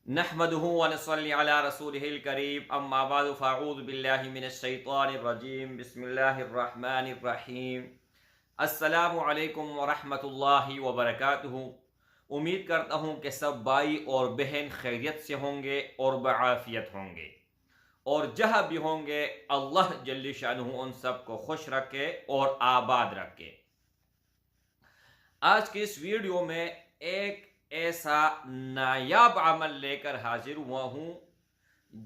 नहमदुहु व नसल्ली अला रसूलिहिल करीम अम्मा बाद फ़अऊज़ु बिल्लाहि मिनश शैतानिर रजीम बिस्मिल्लाहिर रहमानिर रहीम अस्सलामु अलैकुम व रहमतुल्लाहि व बरकातुहू। उम्मीद करता हूँ कि सब भाई और बहन खैरियत से होंगे और बआफियत होंगे, और जहाँ भी होंगे अल्लाह जल्ल शानुहु उन सब को खुश रखे और आबाद रखे। आज की इस वीडियो में एक ऐसा नायाब अमल लेकर हाजिर हुआ हूँ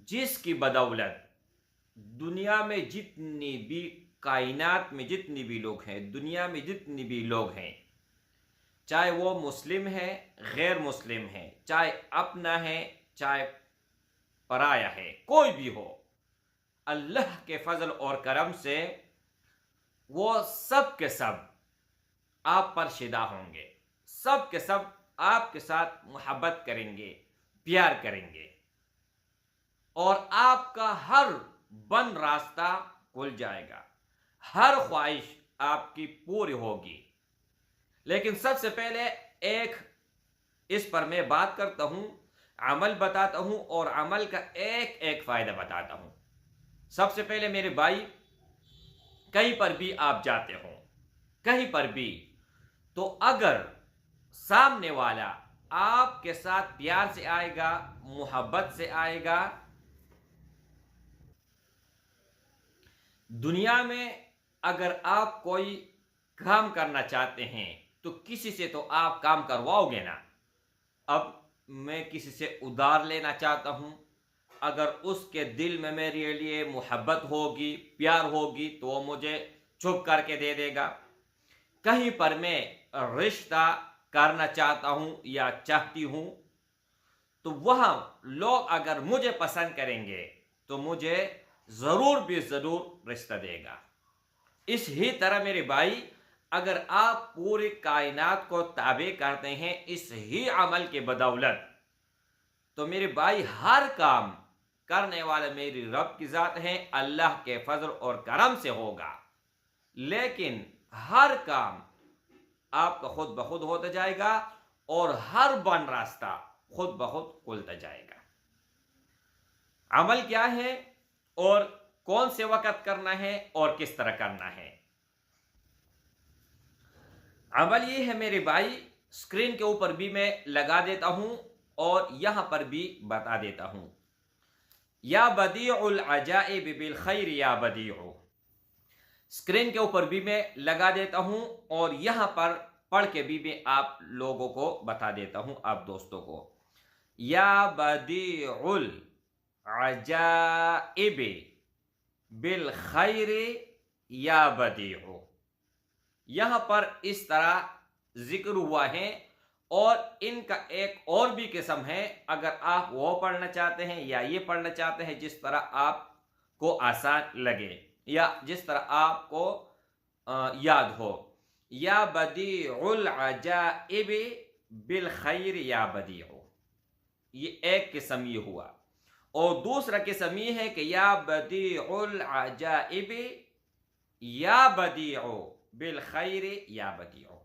जिसकी बदौलत दुनिया में जितनी भी कायनात में जितनी भी लोग हैं, दुनिया में जितनी भी लोग हैं, चाहे वो मुस्लिम है गैर मुस्लिम है, चाहे अपना है चाहे पराया है, कोई भी हो, अल्लाह के फजल और करम से वो सब के सब आप पर शिदा होंगे, सब के सब आपके साथ मोहब्बत करेंगे, प्यार करेंगे, और आपका हर बंद रास्ता खुल जाएगा, हर ख्वाहिश आपकी पूरी होगी। लेकिन सबसे पहले एक इस पर मैं बात करता हूं, अमल बताता हूं और अमल का एक एक फायदा बताता हूं। सबसे पहले मेरे भाई, कहीं पर भी आप जाते हो, कहीं पर भी, तो अगर सामने वाला आपके साथ प्यार से आएगा, मोहब्बत से आएगा, दुनिया में अगर आप कोई काम करना चाहते हैं तो किसी से तो आप काम करवाओगे ना। अब मैं किसी से उधार लेना चाहता हूं, अगर उसके दिल में मेरे लिए मोहब्बत होगी, प्यार होगी, तो वो मुझे चुप करके दे देगा। कहीं पर मैं रिश्ता करना चाहता हूं या चाहती हूं, तो वहां लोग अगर मुझे पसंद करेंगे तो मुझे जरूर भी जरूर रिश्ता देगा। इस ही तरह मेरे भाई, अगर आप पूरी कायनात को ताबे करते हैं इस ही अमल के बदौलत, तो मेरे भाई हर काम करने वाला मेरी रब की जात है, अल्लाह के फजल और करम से होगा। लेकिन हर काम आपका खुद ब खुद होता जाएगा और हर बन रास्ता खुद ब खुद खुलता जाएगा। अमल क्या है और कौन से वक्त करना है और किस तरह करना है? अमल ये है मेरे भाई, स्क्रीन के ऊपर भी मैं लगा देता हूं और यहां पर भी बता देता हूं। या बदीउल अजाइब बिल खैर या बदीउ, स्क्रीन के ऊपर भी मैं लगा देता हूं और यहां पर पढ़ के भी मैं आप लोगों को बता देता हूं, आप दोस्तों को। या बदीउल अजाइब बिल खैर या बदीउ, यहां पर इस तरह जिक्र हुआ है, और इनका एक और भी किस्म है। अगर आप वो पढ़ना चाहते हैं या ये पढ़ना चाहते हैं, जिस तरह आपको आसान लगे या जिस तरह आपको याद हो। या बदीउल अजाइब बिल खैर या बदीउ, ये एक किस्म ये हुआ। और दूसरा किस्म ये है कि या बदीउल अजाइब या बदीउ बिल खैर या बदीउ।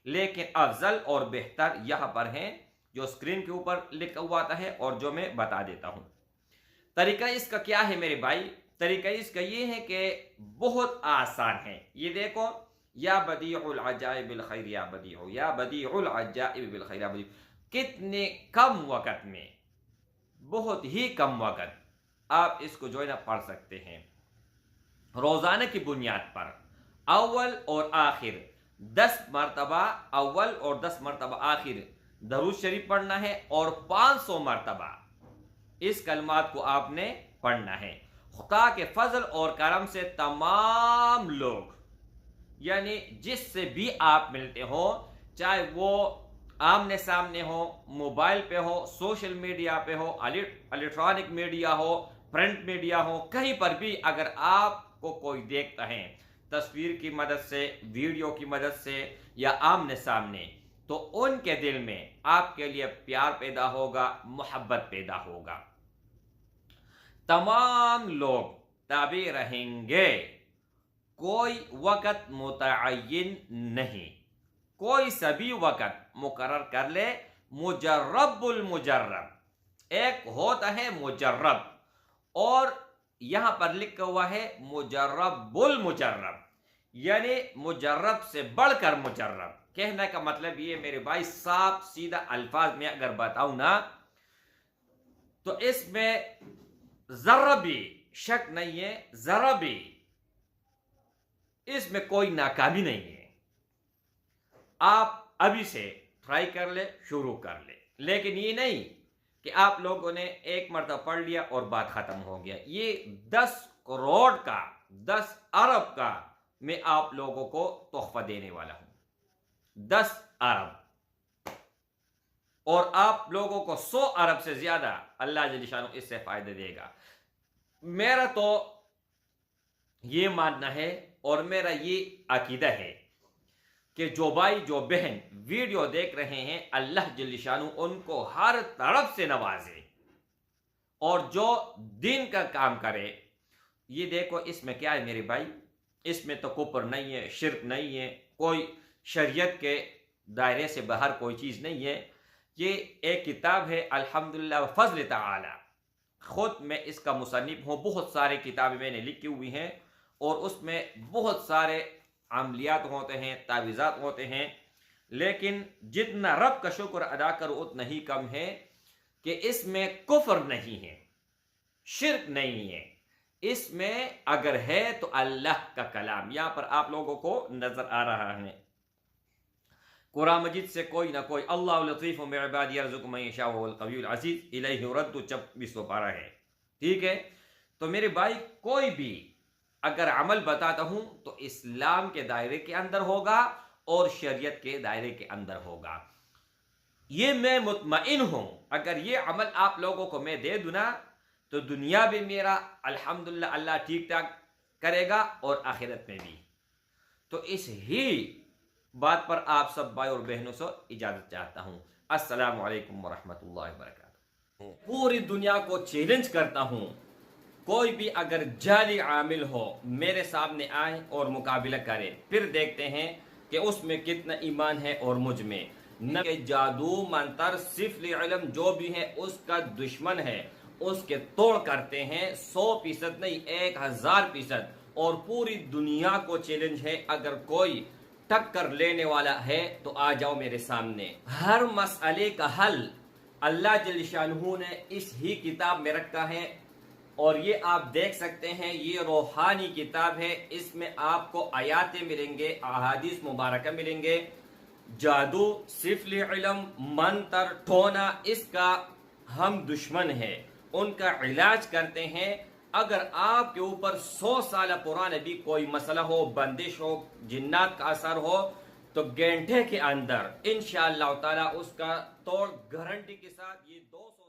लेकिन अफजल और बेहतर यहां पर है, जो स्क्रीन के ऊपर लिखा हुआ आता है और जो मैं बता देता हूं। तरीका इसका क्या है मेरे भाई? तरीका इसका ये है कि बहुत आसान है। ये देखो, या बदीउल अजाइब बिल खैर या बदीउ, या बदीउल अजाइब बिल खैर या बदीउ, कितने कम वक्त में, बहुत ही कम वक्त आप इसको जो है ना पढ़ सकते हैं। रोजाना की बुनियाद पर अव्वल और आखिर 10 मरतबा अव्वल और 10 मरतबा आखिर दरूद शरीफ पढ़ना है, और 500 मरतबा इस कलमात को आपने पढ़ना है। खुदा के फजल और करम से तमाम लोग, यानी जिससे भी आप मिलते हो, चाहे वो आमने सामने हो, मोबाइल पे हो, सोशल मीडिया पे हो, इलेक्ट्रॉनिक मीडिया हो, प्रिंट मीडिया हो, कहीं पर भी अगर आपको कोई देखता है तस्वीर की मदद से, वीडियो की मदद से या आमने सामने, तो उनके दिल में आपके लिए प्यार पैदा होगा, मोहब्बत पैदा होगा। तमाम लोग ताबे रहेंगे, कोई वक़्त मुतअय्यन नहीं, कोई सभी वक़्त मुकर्रर कर ले, मुजर्रबुल मुजर्रब, ایک ہوتا ہے مجرب، اور یہاں پر لکھا ہوا ہے مجرب المجرب، یعنی مجرب سے بڑھ کر مجرب۔ کہنے کا مطلب یہ میرے بھائی، صاف سیدھا الفاظ میں اگر بتاؤں نا تو اس میں ذرا بھی شک نہیں ہے، ذرا بھی اس میں کوئی ناکامی نہیں ہے۔ آپ ابھی سے ٹرائی کر لے، شروع کر لے، لیکن یہ نہیں کہ آپ لوگوں نے ایک مرتبہ پڑھ لیا اور بات ختم ہو گیا۔ یہ 10 کروڑ کا، 10 ارب کا میں آپ لوگوں کو تحفہ دینے والا ہوں، 10 ارب، اور آپ لوگوں کو 100 ارب سے زیادہ اللہ جل شانہ اس سے فائدہ دے گا۔ میرا تو یہ ماننا ہے اور میرا یہ عقیدہ ہے کہ جو بھائی جو بہن ویڈیو دیکھ رہے ہیں، اللہ جل شانہ ان کو ہر طرف سے نوازے، اور جو دین کا کام کرے۔ یہ دیکھو اس میں کیا ہے میرے بھائی، اس میں تو کفر نہیں ہے، شرک نہیں ہے، کوئی شریعت کے دائرے سے باہر کوئی چیز نہیں ہے۔ یہ ایک کتاب ہے الحمدللہ فضل تعالی، خود میں اس کا مصنف ہوں، بہت سارے کتابیں میں نے لکھی ہوئی ہیں، اور اس میں بہت سارے عملیات ہوتے ہیں، تعویذات ہوتے ہیں، لیکن جتنا رب کا شکر ادا کرو اتنا ہی کم ہے کہ اس میں کفر نہیں ہے، شرک نہیں ہے۔ اس میں اگر ہے تو اللہ کا کلام یہاں پر آپ لوگوں کو نظر آ رہا ہے۔ قرآن مجید سے کوئی نہ کوئی، اللہ لطیف بعبادہ یرزق من یشاء وهو القوی العزیز، الیہ یرد 26 پارہ ہے، ٹھیک ہے؟ تو میرے بھائی کوئی بھی اگر عمل بتاتا ہوں تو اسلام کے دائرے کے اندر ہوگا اور شریعت کے دائرے کے اندر ہوگا، یہ میں مطمئن ہوں۔ اگر یہ عمل آپ لوگوں کو میں دے دوں نا تو دنیا بھی میرا الحمدللہ اللہ ٹھیک ٹھاک کرے گا، اور آخرت میں بھی۔ تو اس ہی بات پر آپ سب بھائی اور بہنوں سے اجازت چاہتا ہوں۔ السلام علیکم ورحمۃ اللہ وبرکاتہ۔ پوری دنیا کو چیلنج کرتا ہوں، کوئی بھی اگر جعلی عامل ہو میرے سامنے آئے اور مقابلہ کرے، پھر دیکھتے ہیں کہ اس میں کتنا ایمان ہے اور مجھ میں نہ کہ جادو منتر صفر علم جو بھی ہے اس کا دشمن ہے، اس کے توڑ کرتے ہیں 100% نہیں 1000%، اور پوری دنیا کو چیلنج ہے، اگر کوئی ٹکر لینے والا ہے تو آ جاؤ میرے سامنے۔ ہر مسئلے کا حل اللہ جل شانہ نے اس ہی کتاب میں رکھا ہے، اور یہ آپ دیکھ سکتے ہیں، یہ روحانی کتاب ہے، اس میں آپ کو آیاتیں ملیں گے، احادیث مبارکہ ملیں گے۔ جادو، صفر علم، منتر، ٹھونا، اس کا ہم دشمن ہیں، ان کا علاج کرتے ہیں۔ اگر آپ کے اوپر 100 سال پرانا بھی کوئی مسئلہ ہو، بندش ہو، جنات کا اثر ہو، تو گھنٹے کے اندر انشاءاللہ تعالی اس کا توڑ گارنٹی کے ساتھ، یہ 200